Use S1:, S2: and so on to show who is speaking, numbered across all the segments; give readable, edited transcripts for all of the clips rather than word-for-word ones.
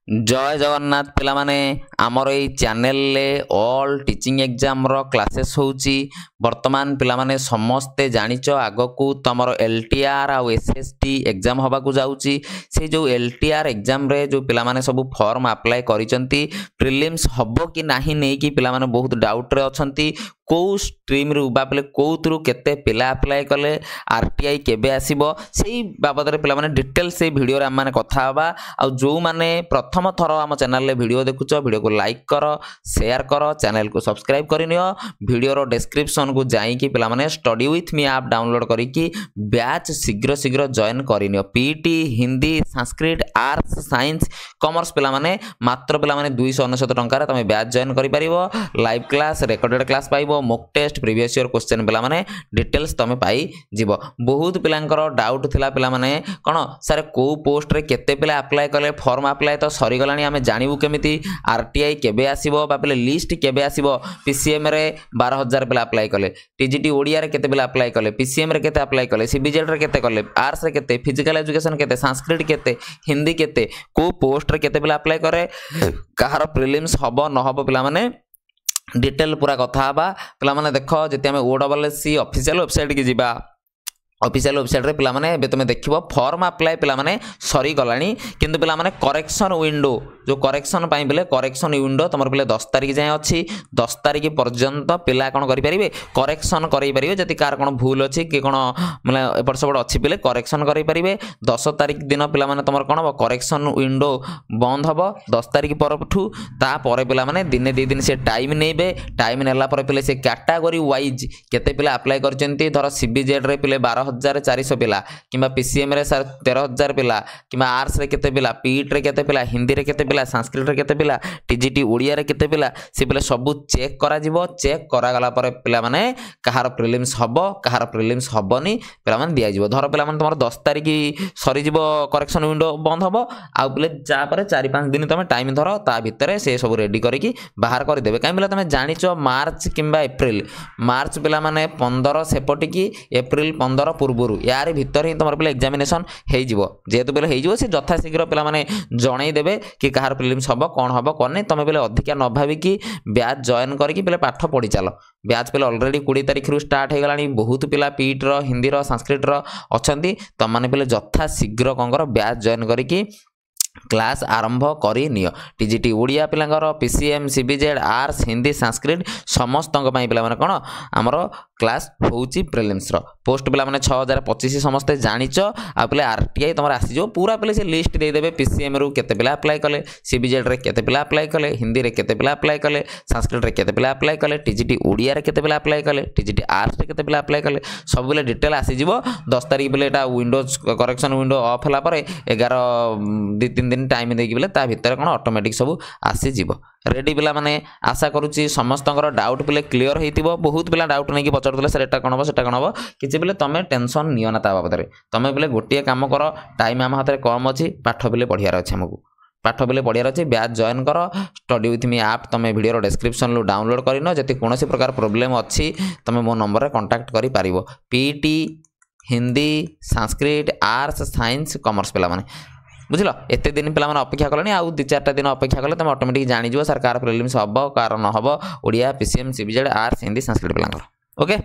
S1: जय जगन्नाथ पिला माने आमर ये चैनल ले ऑल टीचिंग एग्जाम रो क्लासेस होउची वर्तमान पिला माने समस्ते जानिच आगकू तमर एलटीआर आ एसएसटी एग्जाम होबा को जाउची से जो एलटीआर एग्जाम रे जो पिला माने सब फॉर्म अप्लाई करिसंती प्रीलिम्स हबो कि नाही नै कि पिला माने बहुत डाउट रे अछंती को स्ट्रीम रु बापले कोउतरु केते पिला अप्लाई कले आरटीआई केबे आसीबो सेही बाबद रे पिला माने डिटेल से वीडियो रे हम माने कथा हबा आ जो माने प्रथम थर आम चैनल रे वीडियो देखुच वीडियो को लाइक कर शेयर कर चैनल को सब्सक्राइब करनियो वीडियो रो डिस्क्रिप्शन को जाई कि पिला माने study with me app download करी कि बैच शीघ्र शीघ्र जॉइन करनियो PT Hindi Sanskrit arts science commerce पिला माने मात्र पिला माने 299 टंका रे तमे बैच जॉइन करि परिबो लाइव क्लास रिकॉर्डेड क्लास पाइबो mock test previous year question पिला माने डिटेल्स तमे पाई जीवो बहुत पिलांकर डाउट थिला पिला माने कोन सर को पोस्ट रे केते पिला अप्लाई करले फॉर्म अप्लाई तो सरी गलानी आमे जानिबु केमिति आरटीआई केबे आसीबो बापले लिस्ट केबे आसीबो पीसीएम रे 12000 पिला अप्लाई करले टीजीटी ओडिया रे केते पिला अप्लाई करले पीसीएम रे केते अप्लाई करले सीबीजेड रे केते करले आर्ट्स रे केते फिजिकल एजुकेशन केते संस्कृत केते हिंदी केते को पोस्ट रे केते पिला अप्लाई करे कहार प्रीलिम्स हबो न हबो पिला माने डिटेल पूरा कथा बा पिला माने देखो जति हमें ओडब्ल्यूएससी ऑफिशियल वेबसाइट की जिबा ऑफिशियल वेबसाइट रे पिला माने बे तुमे देखिबो फॉर्म अप्लाई पिला माने सरी गलानी किंतु पिला माने करेक्शन विंडो जो करेक्शन पाई बेले करेक्शन विंडो तमर पिले 10 तारिख जाय अछि 10 तारिख पर्यंत पिला कोन करि परिबे करेक्शन करि परिबे जति कार कोन भूल अछि कि कोन माने एपर सब अछि पिले करेक्शन करि परिबे 10 तारिख दिन पिला माने तमर कोन करेक्शन विंडो बंद हबो 10 तारिख परठू ता परे पिला माने दिने दि दिन से टाइम नेबे टाइम नेला परे पिले से कैटेगरी वाइज केते पिला अप्लाई करचंती धर सीबीजेड रे पिले 12400 पिला किबा पीसीएम रे 13000 पिला किबा आर्ट्स रे केते पिला पीट रे केते पिला हिंदी रे केते पिला संस्कृत रे केते पिला टीजीटी ओडिया रे केते पिला से पिले सब चेक करा जिवो चेक करा गला पर पिला माने कहार प्रीलिम्स हबो कहार प्रीलिम्स हबोनी पिला माने दिया जिवो धर पिला माने तमर 10 तारिख सरी जिवो करेक्शन विंडो बंद हबो आ पिले जा पर 4-5 दिन तमे टाइम धरो ता भितरे से सब रेडी करी कि बाहर कर देबे काई पिला तमे जानिचो मार्च किबा एप्रिल मार्च पिला माने 15 सेपटी की एप्रिल 15 पूर्वरु यार भीतर ही तुम पे एग्जामिनेशन जेहेतु पे हो यथा शीघ्र पे मैंने जन देवे कि कहार प्रीलिम्स हम कौन हम कौन नहीं तुम पे अधिका न भाविकी बैच जॉइन करके पे पाठ पढ़ी चल बैच पे अलरेडी 20 तारिख रु स्टार्ट हो गला बहुत पिला पीट रो हिंदी रो संस्कृत रो अच्छा तुम मैंने पे यथा शीघ्र कौन कर बैच जॉइन करके क्लास आरंभ करी नियो टीजीटी ओडिया पिलांगर PCM CBZ arts Hindi Sanskrit समस्त पिला माने कोन हमरो क्लास होउची प्रीलिम्स रो पोस्ट पिला माने 6025 समस्त जानिचो आ पिले आरटीआई तमर आसी जो पूरा पिले से लिस्ट दे देबे पीसीएम रु केते पिला अप्लाई कले सीबीजेड रे केते पिला अप्लाई कले हिंदी रे केते पिला अप्लाई कले संस्कृत रे केते पिला अप्लाई कले टीजीटी ओडिया रे केते पिला अप्लाई कले टीजीटी आर्ट्स रे केते पिला अप्लाई कले सब पिले डिटेल आसी जिवो 10 तारिख पिले एटा विंडोज करेक्शन विंडो ऑफ हला परे 11 दिन टाइम देकी बेले ता भितर कोन ऑटोमेटिक सब आसी जीवो रेडी पिला माने आशा करूची समस्त डाउट पिले क्लियर हेतिबो बहुत पिला डाउट नै कि पचरतले सर एटा कोन हो सेटा कोन हो किछि पिले तमे टेंशन नियो ना ता बाबत रे तमे पिले गोटिए काम करो टाइम हम हाथ रे कम अछि पाठ पिले पढियार अछि हमकु पाठ पिले पढियार अछि बैच जॉइन करो स्टडी विथ मी ऐप तमे वीडियो रो डिस्क्रिप्शन लो डाउनलोड करिनो जति कोनोसी प्रकार प्रॉब्लम अछि तमे मो नंबर रे कांटेक्ट करि पारिबो PT Hindi Sanskrit arts science commerce पिला माने बुझल एते दिन पिला माने अपेक्षा कलनी आउ 2-4 दिन अपेक्षा कले तुम ऑटोमेटिक जानि जिवो सरकार प्रीलिम्स हबो कार न हबो Odia PCM CBZ arts Hindi Sanskrit पिलांगर ओके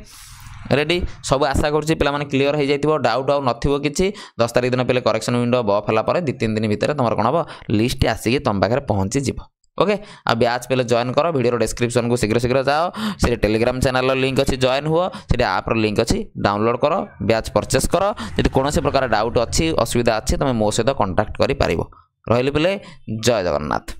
S1: रेडी सब आशा करछि पिला माने क्लियर हो जाइतिबो डाउट आउ नथिबो किछि 10 तारिख दिन पहिले करेक्शन विंडो बफ हला परे 2-3 दिन भितर तमर कोन हबो लिस्ट आसी कि तम पाखरे पहुंची जिवो ओके आ बैच पहले जॉइन करो वीडियो डिस्क्रिप्शन को शीघ्र शीघ्र जाओ से टेलीग्राम चैनल लिंक अच्छी जॉइन हुआ से ऐप लिंक अच्छी डाउनलोड करो बैच परचेस करो यदि कौन प्रकार डाउट अच्छी असुविधा अच्छी तुम मो सहित कांटेक्ट करि पारिबो रहिली बेले जय जगन्नाथ।